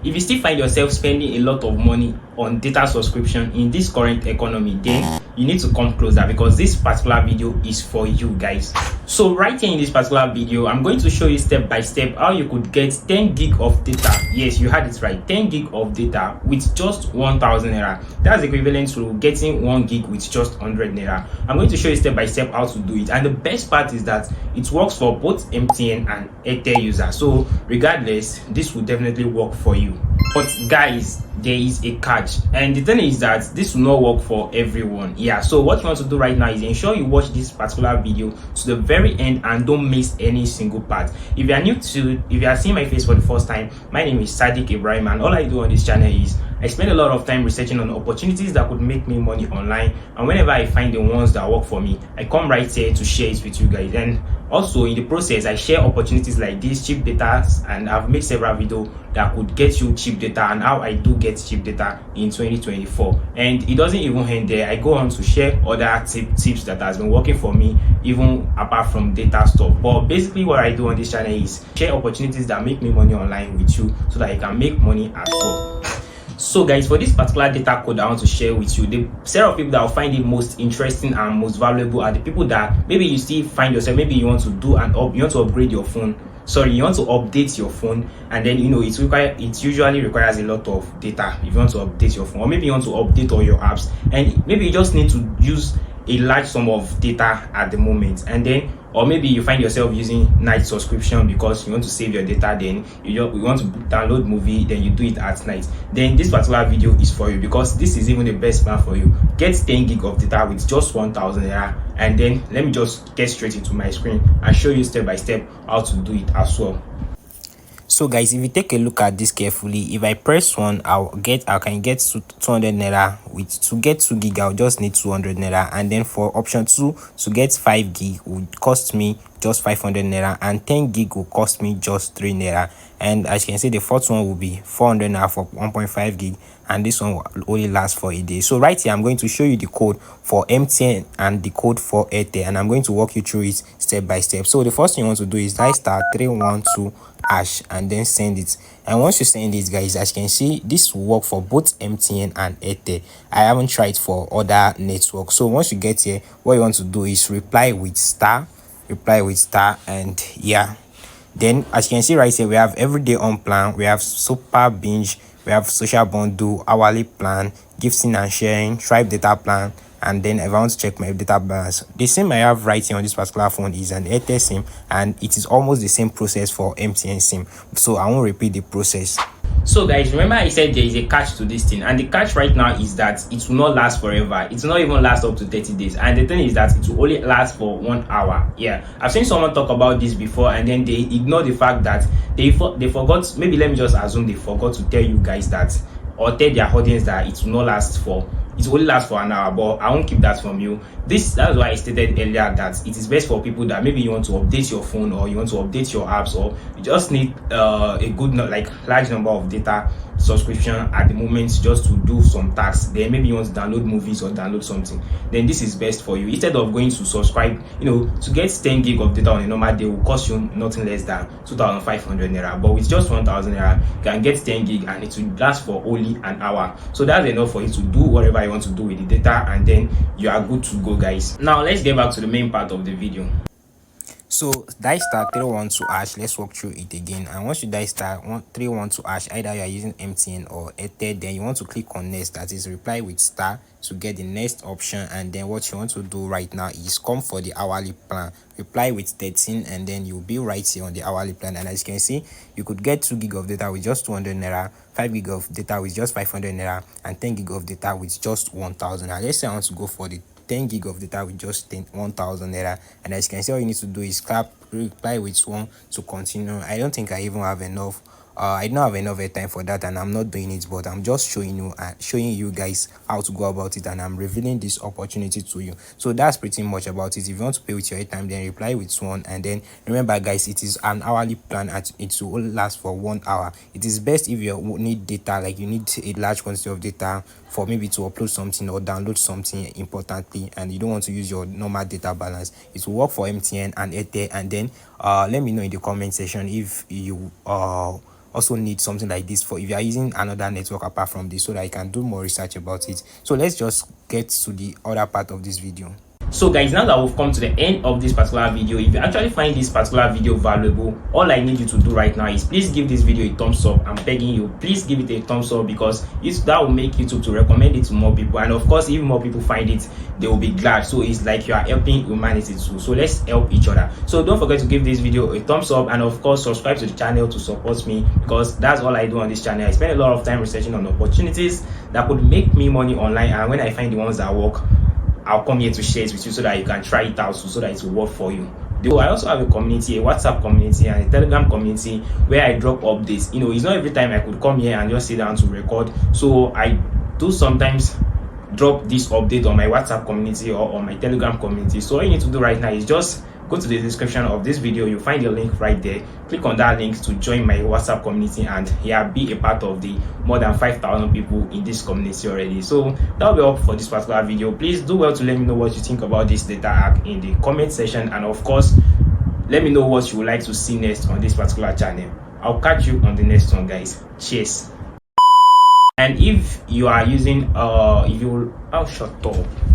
if you still find yourself spending a lot of money on data subscription in this current economy, then you need to come closer, because this particular video is for you guys. So right here in this particular video, I'm going to show you step by step how you could get 10 gig of data. Yes, you heard it right, 10 gig of data with just 1000 naira. That's equivalent to getting 1 gig with just 100 naira. I'm going to show you step by step how to do it, and the best part is that it works for both MTN and AIRTEL users. So regardless, this will definitely work for you. But guys, there is a catch, and the thing is that this will not work for everyone. Yeah, so what you want to do right now is ensure you watch this particular video to the very end and don't miss any single part. If you are seeing my face for the first time, my name is Sadiq Ibrahim, and all I do on this channel is I spend a lot of time researching on opportunities that could make me money online, and whenever I find the ones that work for me, I come right here to share it with you guys. And also in the process, I share opportunities like this, cheap data, and I've made several videos that could get you cheap data and how I do get cheap data in 2024. And it doesn't even end there. I go on to share other tips that has been working for me, even apart from data stuff. But basically what I do on this channel is share opportunities that make me money online with you, so that I can make money as well. So guys, for this particular data code I want to share with you, the set of people that will find it most interesting and most valuable are the people that maybe you still find yourself, maybe you want to do you want to upgrade your phone, you want to update your phone, and then it usually requires a lot of data if you want to update your phone, or maybe you want to update all your apps, and maybe you just need to use a large sum of data at the moment, and then or maybe you find yourself using night subscription because you want to save your data, then you want to download movie, then you do it at night. Then this particular video is for you, because this is even the best plan for you. Get 10 gig of data with just 1000 naira, and then let me just get straight into my screen and show you step by step how to do it as well. So guys, if you take a look at this carefully, if I press 1, I can get 200 naira. To get 2 gig, I'll just need 200 naira, and then for option 2 to get 5 gig would cost me just 500 naira, and 10 gig will cost me just 3 naira. And as you can see, the fourth one will be 400 naira for 1.5 gig, and this one will only last for a day. So right here, I'm going to show you the code for MTN and the code for AIRTEL, and I'm going to walk you through it step by step. So the first thing you want to do is dial *312# and then send it. And once you send it, guys, as you can see, this will work for both MTN and AIRTEL. I haven't tried for other networks. So once you get here, what you want to do is reply with star, and yeah, then as you can see right here, we have everyday on plan, we have super binge, we have social bundle, hourly plan, gifting and sharing, tribe data plan, and then if I want to check my data balance, the SIM I have right here on this particular phone is an AIRTEL SIM, and it is almost the same process for MTN SIM, so I won't repeat the process. So guys, remember I said there is a catch to this thing, and the catch right now is that it will not last forever. It will not even last up to 30 days, and the thing is that it will only last for 1 hour. Yeah, I've seen someone talk about this before, and then they ignore the fact that they forgot, maybe let me just assume they forgot to tell you guys that, or tell their audience that it will not last for, it will only last for an hour. But I won't keep that from you. That's why I stated earlier that it is best for people that maybe you want to update your phone, or you want to update your apps, or you just need a good, large number of data subscription at the moment just to do some tasks. Then maybe you want to download movies or download something, then this is best for you. Instead of going to subscribe, to get 10 gig of data on a normal day will cost you nothing less than 2,500 naira, but with just 1,000 naira you can get 10 gig and it will last for only an hour. So that's enough for you to do whatever you want to do with the data, and then you are good to go, guys. Now let's get back to the main part of the video. So dial *312#, let's walk through it again. And once you dial *312#, either you are using MTN or AIRTEL, then you want to click on next, that is reply with star, to get the next option. And then what you want to do right now is come for the hourly plan, reply with 13, and then you'll be right here on the hourly plan. And as you can see, you could get 2 gig of data with just 200 naira, 5 gig of data with just 500 naira, and 10 gig of data with just 1000. Now let's say I want to go for the 10 gig of data with just 1000 naira, and as you can see, all you need to do is reply with 1 to continue. I don't think I even have enough I don't have enough time for that, and I'm not doing it, but I'm just showing you guys how to go about it, and I'm revealing this opportunity to you. So that's pretty much about it. If you want to pay with your airtime, then reply with 1, and then remember guys, it is an hourly plan, and it will only last for 1 hour. It is best if you need data, like you need a large quantity of data for maybe to upload something or download something importantly, and you don't want to use your normal data balance. It will work for MTN and AIRTEL. And then let me know in the comment section if you also need something like this for if you are using another network apart from this, so that you can do more research about it. So let's just get to the other part of this video. So guys, now that we've come to the end of this particular video, if you actually find this particular video valuable, all I need you to do right now is please give this video a thumbs up. I'm begging you, please give it a thumbs up, because that will make YouTube to recommend it to more people, and of course if more people find it, they will be glad. So it's like you are helping humanity too. So let's help each other. So don't forget to give this video a thumbs up, and of course subscribe to the channel to support me, because that's all I do on this channel. I spend a lot of time researching on opportunities that could make me money online, and when I find the ones that work, I'll come here to share it with you so that you can try it out, so that it will work for you. Though I also have a community, a WhatsApp community and a Telegram community where I drop updates. It's not every time I could come here and just sit down to record. So I do sometimes drop this update on my WhatsApp community or on my Telegram community. So all you need to do right now is just go to the description of this video. You'll find the link right there. Click on that link to join my WhatsApp community and be a part of the more than 5,000 people in this community already. So that'll be all for this particular video. Please do well to let me know what you think about this data hack in the comment section, and of course let me know what you would like to see next on this particular channel. I'll catch you on the next one, guys. Cheers. And if you are using shut up.